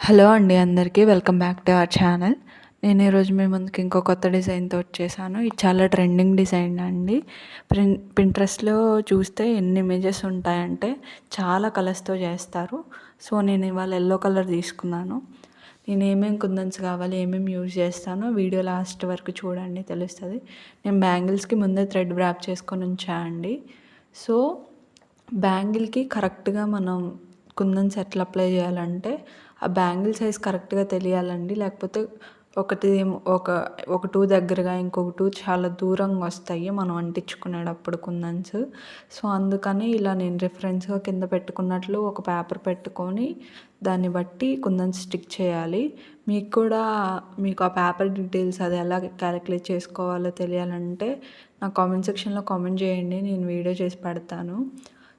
Hello అండి అందరికీ welcome back to our channel. నేను ఈరోజు మీ ముందుకి ఇంకో కొత్త డిజైన్తో వచ్చేసాను. ఇది చాలా ట్రెండింగ్ డిజైన్ అండి. పింట్రెస్ట్లో చూస్తే ఎన్ని ఇమేజెస్ ఉంటాయంటే చాలా కలర్స్తో చేస్తారు. సో నేను ఇవాళ ఎల్లో కలర్ తీసుకున్నాను. నేను ఏమేమి కుందన్స్ కావాలి, ఏమేమి యూజ్ చేస్తానో వీడియో లాస్ట్ వరకు చూడండి, తెలుస్తుంది. నేను బ్యాంగిల్స్కి ముందే థ్రెడ్ ర్యాప్ చేసుకొని ఉంచా అండి. సో బ్యాంగిల్కి కరెక్ట్గా మనం కుందన్స్ ఎట్లా అప్లై చేయాలంటే ఆ బ్యాంగిల్ సైజ్ కరెక్ట్గా తెలియాలండి. లేకపోతే ఒక టూ దగ్గరగా ఇంకొక టూ చాలా దూరంగా వస్తాయి మనం అంటించుకునేటప్పుడు కుందన్స్. సో అందుకని ఇలా నేను రిఫరెన్స్గా కింద పెట్టుకున్నట్లు ఒక పేపర్ పెట్టుకొని దాన్ని బట్టి కుందన్స్ స్టిక్ చేయాలి. మీకు ఆ పేపర్ డీటెయిల్స్ అది ఎలా క్యాలిక్యులేట్ చేసుకోవాలో తెలియాలంటే నా కామెంట్ సెక్షన్లో కామెంట్ చేయండి, నేను వీడియో చేసి పెడతాను.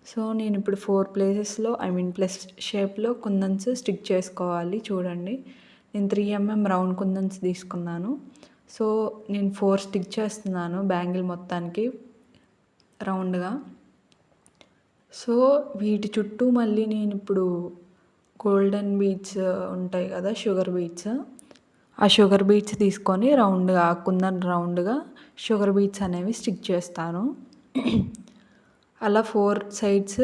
సో నేను ఇప్పుడు 4 ప్లేసెస్లో ప్లస్ షేప్లో కుందన్స్ స్టిక్ చేసుకోవాలి. చూడండి, నేను 3mm రౌండ్ కుందన్స్ తీసుకున్నాను. సో నేను 4 స్టిక్ చేస్తున్నాను బ్యాంగిల్ మొత్తానికి రౌండ్గా. సో వీటి చుట్టూ మళ్ళీ నేను ఇప్పుడు గోల్డెన్ బీడ్స్ ఉంటాయి కదా, షుగర్ బీడ్స్, ఆ షుగర్ బీడ్స్ తీసుకొని రౌండ్గా కుందన్ రౌండ్గా షుగర్ బీడ్స్ అనేవి స్టిక్ చేస్తాను. అలా 4 సైడ్స్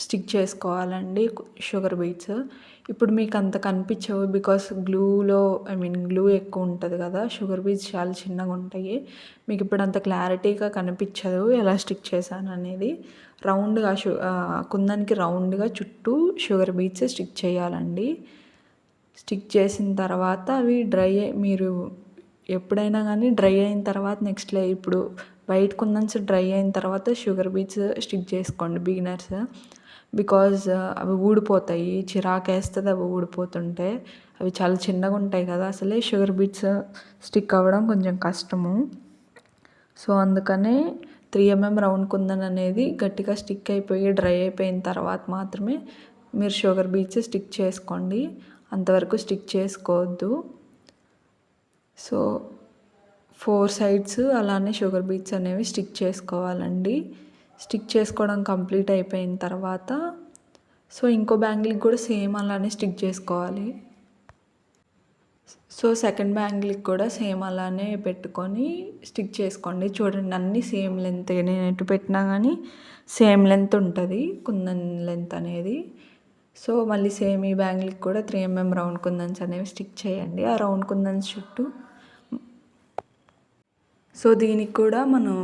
స్టిక్ చేసుకోవాలండి షుగర్ బీడ్స్. ఇప్పుడు మీకు అంత కనిపించవు బికాస్ గ్లూ ఎక్కువ ఉంటుంది కదా, షుగర్ బీడ్స్ చాలా చిన్నగా ఉంటాయి. మీకు ఇప్పుడు అంత క్లారిటీగా కనిపించదు ఎలా స్టిక్ చేశాను అనేది. రౌండ్గా కుందన్కి రౌండ్గా చుట్టూ షుగర్ బీడ్స్ స్టిక్ చేయాలండి. స్టిక్ చేసిన తర్వాత అవి మీరు ఎప్పుడైనా కానీ డ్రై అయిన తర్వాత ఇప్పుడు వైట్ కుందన్స్ డ్రై అయిన తర్వాత షుగర్ బీడ్స్ స్టిక్ చేసుకోండి బిగినర్స్. బికాజ్ అవి ఊడిపోతాయి, చిరాకు వేస్తుంది అవి ఊడిపోతుంటే. అవి చాలా చిన్నగా ఉంటాయి కదా, అసలే షుగర్ బీడ్స్ స్టిక్ అవ్వడం కొంచెం కష్టము. సో అందుకనే 3mm రౌండ్ కుందన్ అనేది గట్టిగా స్టిక్ అయిపోయి డ్రై అయిపోయిన తర్వాత మాత్రమే మీరు షుగర్ బీడ్స్ స్టిక్ చేసుకోండి, అంతవరకు స్టిక్ చేసుకోవద్దు. సో 4 సైడ్స్ అలానే షుగర్ బీడ్స్ అనేవి స్టిక్ చేసుకోవాలండి. స్టిక్ చేసుకోవడం కంప్లీట్ అయిపోయిన తర్వాత సో ఇంకో బ్యాంగిల్కి కూడా సేమ్ అలానే స్టిక్ చేసుకోవాలి. సో సెకండ్ బ్యాంగిల్కి కూడా సేమ్ అలానే పెట్టుకొని స్టిక్ చేసుకోండి. చూడండి, అన్నీ సేమ్ లెంత్, నేను ఎటు పెట్టినా కానీ సేమ్ లెంత్ ఉంటుంది కుందన్ లెంత్ అనేది. సో మళ్ళీ సేమ్ ఈ బ్యాంగిల్కి కూడా 3mm రౌండ్ కుందన్స్ అనేవి స్టిక్ చేయండి ఆ రౌండ్ కుందన్స్ చుట్టూ. సో దీనికి కూడా మనం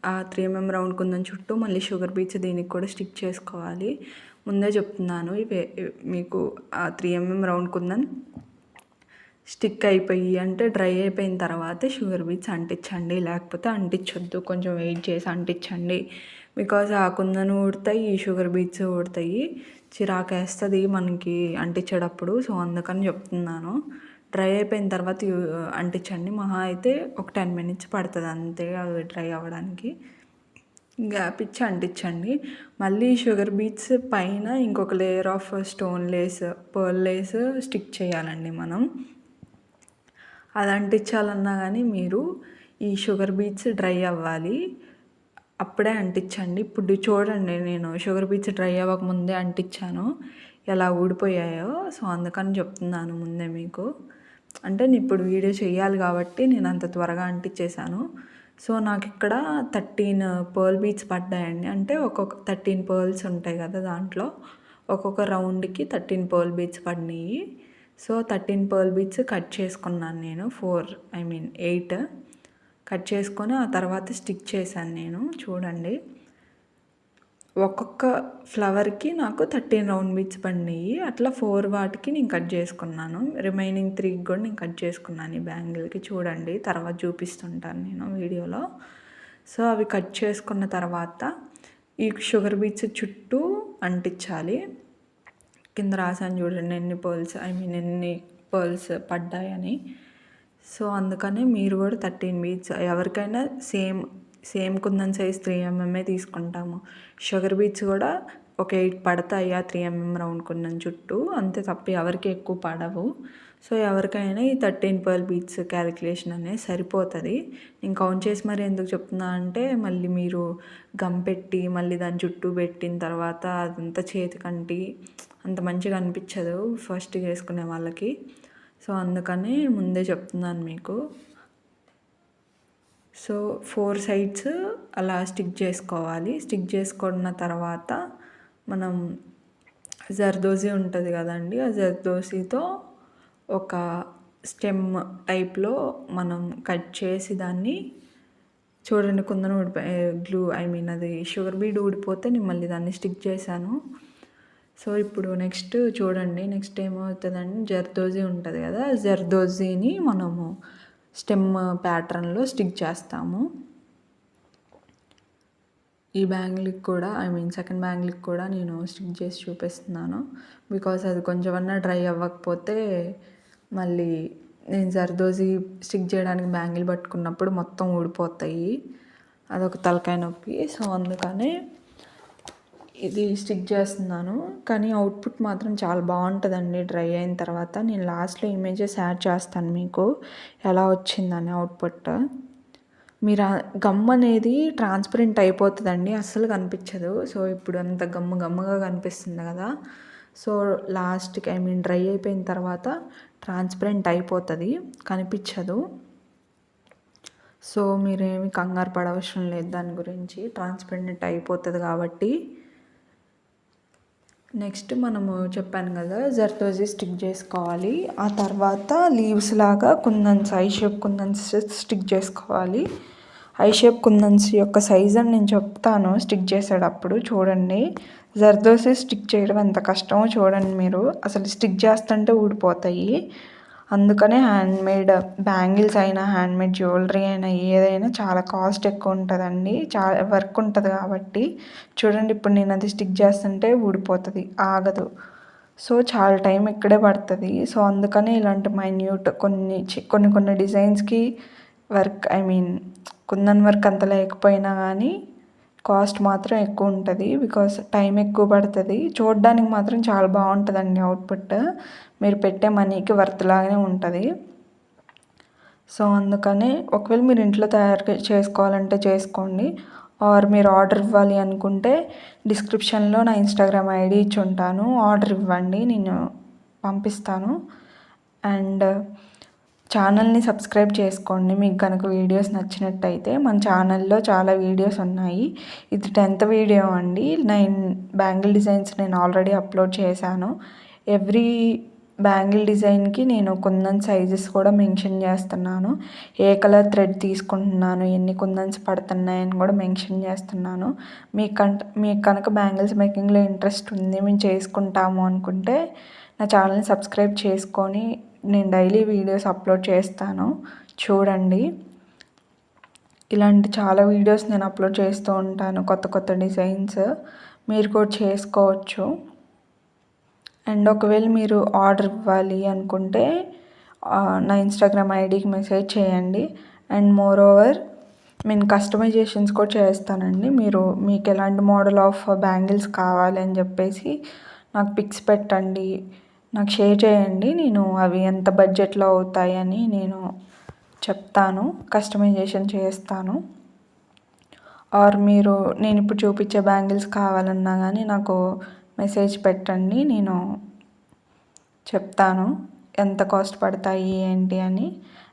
ఆ 3mm రౌండ్ కుందన్ చుట్టూ మళ్ళీ షుగర్ బీడ్స్ దీనికి కూడా స్టిక్ చేసుకోవాలి. ముందే చెప్తున్నాను, మీకు ఆ 3mm రౌండ్ కుందన్ స్టిక్ అయిపోయి అంటే డ్రై అయిపోయిన తర్వాత షుగర్ బీడ్స్ అంటించండి, లేకపోతే అంటించొద్దు, కొంచెం వెయిట్ చేసి అంటించండి. బికాజ్ ఆ కుందన్ ఊడతాయి, ఈ షుగర్ బీడ్స్ ఊడతాయి, చిరాకు వేస్తుంది మనకి అంటించేటప్పుడు. సో అందుకని చెప్తున్నాను, డ్రై అయిపోయిన తర్వాత అంటించండి. మహా అయితే ఒక 10 minutes పడుతుంది అంతే అవి డ్రై అవ్వడానికి. గ్యాప్ ఇచ్చి అంటించండి. మళ్ళీ షుగర్ బీడ్స్ పైన ఇంకొక layer of stone Lay's, pearl Lay's stick చేయాలండి మనం. అది అంటించాలన్నా కానీ మీరు ఈ షుగర్ బీడ్స్ డ్రై అవ్వాలి, అప్పుడే అంటించండి. ఇప్పుడు చూడండి, నేను షుగర్ బీడ్స్ డ్రై అవ్వకముందే అంటించాను, ఎలా ఊడిపోయాయో. సో అందుకని చెప్తున్నాను ముందే మీకు, అంటే నేను ఇప్పుడు వీడియో చేయాలి కాబట్టి నేను అంత త్వరగా అంటించేసాను. సో నాకు ఇక్కడ 13 పర్ల్ బీడ్స్ పడ్డాయండి. అంటే ఒక్కొక్క 13 పర్ల్స్ ఉంటాయి కదా, దాంట్లో ఒక్కొక్క రౌండ్కి 13 పర్ల్ బీడ్స్ పడినాయి. సో 13 పర్ల్ బీడ్స్ కట్ చేసుకున్నాను నేను, 8 కట్ చేసుకొని ఆ తర్వాత స్టిక్ చేశాను నేను. చూడండి, ఒక్కొక్క ఫ్లవర్కి నాకు 13 రౌండ్ బీడ్స్ పడినాయి. అట్లా 4 వాటికి నేను కట్ చేసుకున్నాను, రిమైనింగ్ 3కి కూడా నేను కట్ చేసుకున్నాను ఈ బ్యాంగిల్కి. చూడండి, తర్వాత చూపిస్తుంటాను నేను వీడియోలో. సో అవి కట్ చేసుకున్న తర్వాత ఈ షుగర్ బీడ్స్ చుట్టూ అంటించాలి. కింద రాసాను చూడండి ఎన్ని పర్ల్స్ పడ్డాయని. సో అందుకనే మీరు కూడా 13 బీడ్స్, ఎవరికైనా సేమ్ కుందన్ సైజ్ 3mm తీసుకుంటాము. షుగర్ బీడ్స్ కూడా ఒక 8 పడతాయి ఆ 3mm రౌండ్ కుందన్ చుట్టూ, అంతే తప్ప ఎవరికి ఎక్కువ పడవు. సో ఎవరికైనా ఈ 13 పర్ల్ బీడ్స్ క్యాలిక్యులేషన్ అనేది సరిపోతుంది. నేను కౌంట్ చేసి మరి ఎందుకు చెప్తున్నా అంటే మళ్ళీ మీరు గమ్ పెట్టి మళ్ళీ దాని చుట్టూ పెట్టిన తర్వాత అదంతా చేతికంటి అంత మంచిగా అనిపించదు ఫస్ట్ చేసుకునే వాళ్ళకి. సో అందుకని ముందే చెప్తున్నాను మీకు. సో 4 సైడ్స్ అలా స్టిక్ చేసుకోవాలి. స్టిక్ చేసుకున్న తర్వాత మనం జర్దోజీ ఉంటుంది కదండి, ఆ జర్దోజీతో ఒక స్టెమ్ టైప్లో మనం కట్ చేసి దాన్ని చూడండి కుందన అది షుగర్ బీడ్ ఊడిపోతే నేను మళ్ళీ దాన్ని స్టిక్ చేశాను. సో ఇప్పుడు నెక్స్ట్ చూడండి, నెక్స్ట్ ఏమవుతుందండి, జర్దోజీ ఉంటుంది కదా, జర్దోజీని మనము స్టెమ్ ప్యాటర్న్లో స్టిక్ చేస్తాము. ఈ బ్యాంగిల్కి కూడా సెకండ్ బ్యాంగిల్కి కూడా నేను స్టిక్ చేసి చూపిస్తున్నాను. బికాస్ అది కొంచెమన్నా డ్రై అవ్వకపోతే మళ్ళీ నేను జర్దోజీ స్టిక్ చేయడానికి బ్యాంగిల్ పట్టుకున్నప్పుడు మొత్తం ఊడిపోతాయి, అదొక తలకాయ నొప్పి. సో అందుకనే ఇది స్టిక్ చేస్తున్నాను. కానీ అవుట్పుట్ మాత్రం చాలా బాగుంటుందండి డ్రై అయిన తర్వాత. నేను లాస్ట్లో ఇమేజెస్ యాడ్ చేస్తాను మీకు ఎలా వచ్చిందని అవుట్పుట్. మీరు గమ్ అనేది ట్రాన్స్పరెంట్ అయిపోతుందండి, అస్సలు కనిపించదు. సో ఇప్పుడు అంత గమ్ముగా కనిపిస్తుంది కదా, సో లాస్ట్కి డ్రై అయిపోయిన తర్వాత ట్రాన్స్పరెంట్ అయిపోతుంది, కనిపించదు. సో మీరేమి కంగారు పడవసరం లేదు దాని గురించి, ట్రాన్స్పరెంట్ అయిపోతుంది కాబట్టి. నెక్స్ట్ మనము చెప్పాను కదా, జర్దోజీ స్టిక్ చేసుకోవాలి. ఆ తర్వాత లీవ్స్ లాగా కుందన్స్, ఐ షేప్ కుందన్స్ స్టిక్ చేసుకోవాలి. ఐ షేప్ కుందన్స్ యొక్క సైజ్ అని నేను చెప్తాను స్టిక్ చేసేటప్పుడు. చూడండి జర్దోజీ స్టిక్ చేయడం ఎంత కష్టమో చూడండి మీరు, అసలు స్టిక్ చేస్తుంటే ఊడిపోతాయి. అందుకనే హ్యాండ్మేడ్ బ్యాంగిల్స్ అయినా హ్యాండ్మేడ్ జ్యువెలరీ అయినా ఏదైనా చాలా కాస్ట్ ఎక్కువ ఉంటుందండి, చాలా వర్క్ ఉంటుంది కాబట్టి. చూడండి ఇప్పుడు నేను అది స్టిక్ చేస్తుంటే ఊడిపోతుంది, ఆగదు. సో చాలా టైం ఇక్కడే పడుతుంది. సో అందుకనే ఇలాంటి మైన్యూట్ కొన్ని డిజైన్స్కి వర్క్ కుందన్ వర్క్ అంత లేకపోయినా కానీ కాస్ట్ మాత్రం ఎక్కువ ఉంటుంది, బికాస్ టైం ఎక్కువ పడుతుంది. చూడడానికి మాత్రం చాలా బాగుంటుందండి అవుట్పుట్, మీరు పెట్టే మనీకి వర్త్ లాగానే ఉంటుంది. సో అందుకని ఒకవేళ మీరు ఇంట్లో తయారు చేసుకోవాలంటే చేసుకోండి, ఆర్ మీరు ఆర్డర్ ఇవ్వాలి అనుకుంటే డిస్క్రిప్షన్లో నా ఇన్స్టాగ్రామ్ ఐడి ఇచ్చి ఉంటాను, ఆర్డర్ ఇవ్వండి, నేను పంపిస్తాను. అండ్ ఛానల్ని సబ్స్క్రైబ్ చేసుకోండి మీకు కనుక వీడియోస్ నచ్చినట్టయితే. మన ఛానల్లో చాలా వీడియోస్ ఉన్నాయి. ఇది 10th వీడియో అండి. 9 బ్యాంగిల్ డిజైన్స్ నేను ఆల్రెడీ అప్లోడ్ చేశాను. ఎవ్రీ బ్యాంగిల్ డిజైన్కి నేను కుందన్ సైజెస్ కూడా మెన్షన్ చేస్తున్నాను, ఏ కలర్ థ్రెడ్ తీసుకుంటున్నాను, ఎన్ని కుందన్స్ పడుతున్నాయని కూడా మెన్షన్ చేస్తున్నాను. మీకు కనుక బ్యాంగిల్స్ మేకింగ్లో ఇంట్రెస్ట్ ఉంది, మేము చేసుకుంటాము అనుకుంటే నా ఛానల్ని సబ్స్క్రైబ్ చేసుకొని నేను డైలీ వీడియోస్ అప్లోడ్ చేస్తాను, చూడండి. ఇలాంటి చాలా వీడియోస్ నేను అప్లోడ్ చేస్తూ ఉంటాను, కొత్త డిజైన్స్ మీరు కూడా చేసుకోవచ్చు. అండ్ ఒకవేళ మీరు ఆర్డర్ ఇవ్వాలి అనుకుంటే నా ఇన్స్టాగ్రామ్ ఐడికి మెసేజ్ చేయండి. అండ్ మోర్ ఓవర్ నేను కస్టమైజేషన్స్ కూడా చేస్తానండి. మీకు ఎలాంటి మోడల్ ఆఫ్ బ్యాంగిల్స్ కావాలి అని చెప్పేసి నాకు పిక్స్ పెట్టండి, నాకు షేర్ చేయండి, నేను అవి ఎంత బడ్జెట్లో అవుతాయని నేను చెప్తాను, కస్టమైజేషన్ చేస్తాను. ఆర్ నేను ఇప్పుడు చూపించే బ్యాంగిల్స్ కావాలన్నా కానీ నాకు మెసేజ్ పెట్టండి, నేను చెప్తాను ఎంత కాస్ట్ పడతాయి ఏంటి అని.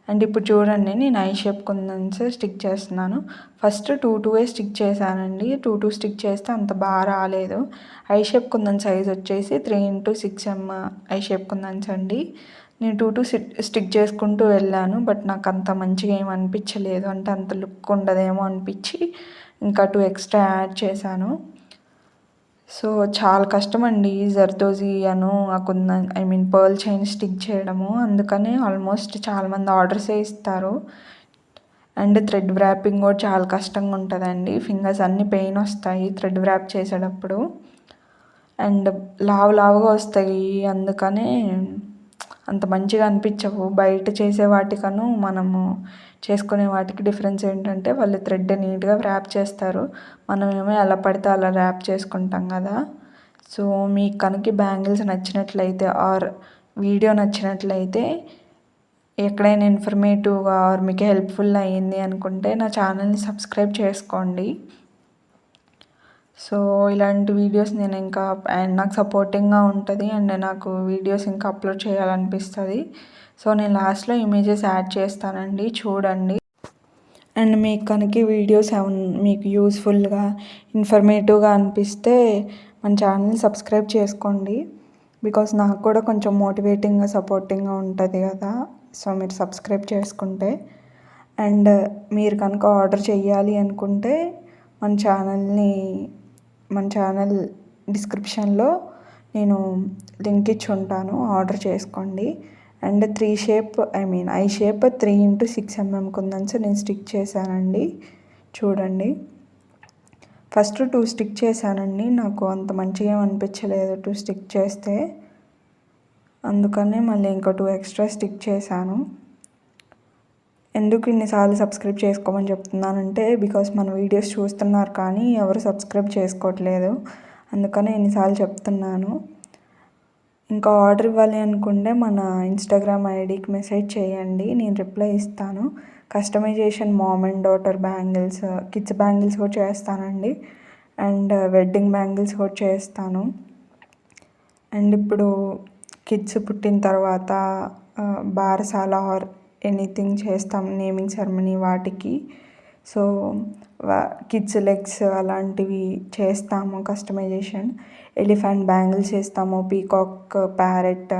అండ్ ఇప్పుడు చూడండి నేను ఐ షేప్ కుందన్స్ స్టిక్ చేస్తున్నాను. ఫస్ట్ 2 స్టిక్ చేశానండి, 2 స్టిక్ చేస్తే అంత బాగా రాలేదు. ఐ షేప్ కుందన్ సైజ్ వచ్చేసి 3x6 ఐ షేప్ కుందన్స్ అండి. నేను 2 స్టిక్ చేసుకుంటూ వెళ్ళాను, బట్ నాకు అంత మంచిగా ఏం అనిపించలేదు, అంటే అంత లుక్ ఉండదేమో అనిపించి ఇంకా 2 ఎక్స్ట్రా యాడ్ చేశాను. సో చాలా కష్టం అండి జర్దోజీ ఆ కుందన్ పర్ల్ చైన్ స్టిక్ చేయడము. అందుకనే ఆల్మోస్ట్ చాలామంది ఆర్డర్సే ఇస్తారు. అండ్ థ్రెడ్ వ్రాపింగ్ కూడా చాలా కష్టంగా ఉంటుందండి, ఫింగర్స్ అన్నీ పెయిన్ వస్తాయి థ్రెడ్ వ్రాప్ చేసేటప్పుడు. అండ్ లావుగా వస్తాయి, అందుకనే అంత మంచిగా అనిపించవు. బయట చేసే వాటికను మనము చేసుకునే వాటికి డిఫరెన్స్ ఏంటంటే వాళ్ళు థ్రెడ్ నీట్గా ర్యాప్ చేస్తారు, మనమేమో ఎలా పడితే అలా ర్యాప్ చేసుకుంటాం కదా. సో మీకు కనుక బ్యాంగిల్స్ నచ్చినట్లయితే ఆర్ వీడియో నచ్చినట్లయితే, ఎక్కడైనా ఇన్ఫర్మేటివ్గా ఆర్ మీకు హెల్ప్ఫుల్ అయ్యింది అనుకుంటే నా ఛానల్ని సబ్స్క్రైబ్ చేసుకోండి. సో ఇలాంటి వీడియోస్ నేను ఇంకా అండ్ నాకు సపోర్టింగ్గా ఉంటుంది అండ్ నాకు వీడియోస్ ఇంకా అప్లోడ్ చేయాలనిపిస్తుంది. సో నేను లాస్ట్లో ఇమేజెస్ యాడ్ చేస్తానండి, చూడండి. అండ్ మీకు కనుక వీడియోస్ మీకు యూస్ఫుల్గా ఇన్ఫర్మేటివ్గా అనిపిస్తే మన ఛానల్ని సబ్స్క్రైబ్ చేసుకోండి. బికాస్ నాకు కూడా కొంచెం మోటివేటింగ్గా సపోర్టింగ్గా ఉంటుంది కదా. సో మీరు సబ్స్క్రైబ్ చేసుకుంటే అండ్ మీరు కనుక ఆర్డర్ చేయాలి అనుకుంటే మన ఛానల్ డిస్క్రిప్షన్లో నేను లింక్ ఇచ్చి ఉంటాను, ఆర్డర్ చేసుకోండి. And I shape 3x6 mm కుందన్స్ నేను స్టిక్ చేశానండి, చూడండి. ఫస్ట్ 2 స్టిక్ చేశానండి, నాకు అంత మంచిగా అనిపించలేదు 2 స్టిక్ చేస్తే, అందుకనే మళ్ళీ ఇంకో 2 ఎక్స్ట్రా స్టిక్ చేశాను. ఎందుకు ఇన్నిసార్లు సబ్స్క్రైబ్ చేసుకోమని చెప్తున్నానంటే బికాస్ మన వీడియోస్ చూస్తున్నారు కానీ ఎవరు సబ్స్క్రైబ్ చేసుకోవట్లేదు, అందుకనే ఇన్నిసార్లు చెప్తున్నాను. ఇంకా ఆర్డర్ ఇవ్వాలి అనుకుంటే మన ఇన్స్టాగ్రామ్ ఐడికి మెసేజ్ చేయండి, నేను రిప్లై ఇస్తాను. Customization mom and daughter bangles, kids bangles కూడా చేస్తానండి అండ్ వెడ్డింగ్ బ్యాంగిల్స్ కూడా చేస్తాను. అండ్ ఇప్పుడు కిడ్స్ పుట్టిన తర్వాత బారసాల ఆర్ ఎనీథింగ్ చేస్తాం, నేమింగ్ సెరమనీ వాటికి. సో కిడ్స్ లెగ్స్ అలాంటివి చేస్తాము కస్టమైజేషన్. ఎలిఫెంట్ బ్యాంగిల్స్ చేస్తాము, peacock, parrot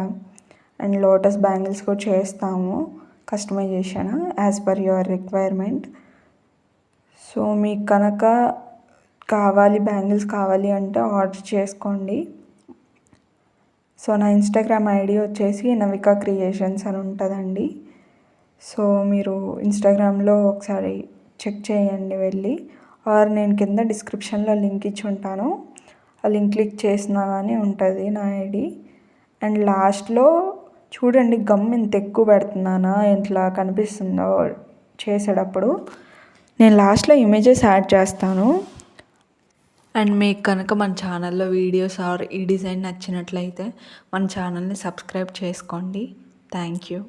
and lotus bangles కూడా చేస్తాము customization as per your requirement. So మీకు కనుక బ్యాంగిల్స్ కావాలి అంటే ఆర్డర్ చేసుకోండి. సో నా ఇన్స్టాగ్రామ్ ఐడి వచ్చేసి నవికా క్రియేషన్స్ అని ఉంటుందండి. సో మీరు ఇన్స్టాగ్రామ్లో ఒకసారి చెక్ చేయండి వెళ్ళి, ఆర్ నేను కింద డిస్క్రిప్షన్లో లింక్ ఇచ్చి ఉంటాను, ఆ లింక్ క్లిక్ చేసినా కానీ ఉంటుంది నా ఐడి. అండ్ లాస్ట్లో చూడండి గమ్ ఇంత ఎక్కువ పెడుతున్నానా, ఎట్లా కనిపిస్తుందో చేసేటప్పుడు. నేను లాస్ట్లో ఇమేజెస్ యాడ్ చేస్తాను. అండ్ మీకు కనుక మన ఛానల్లో వీడియోస్ ఆర్ ఈ డిజైన్ నచ్చినట్లయితే మన ఛానల్ని సబ్స్క్రైబ్ చేసుకోండి. Thank you.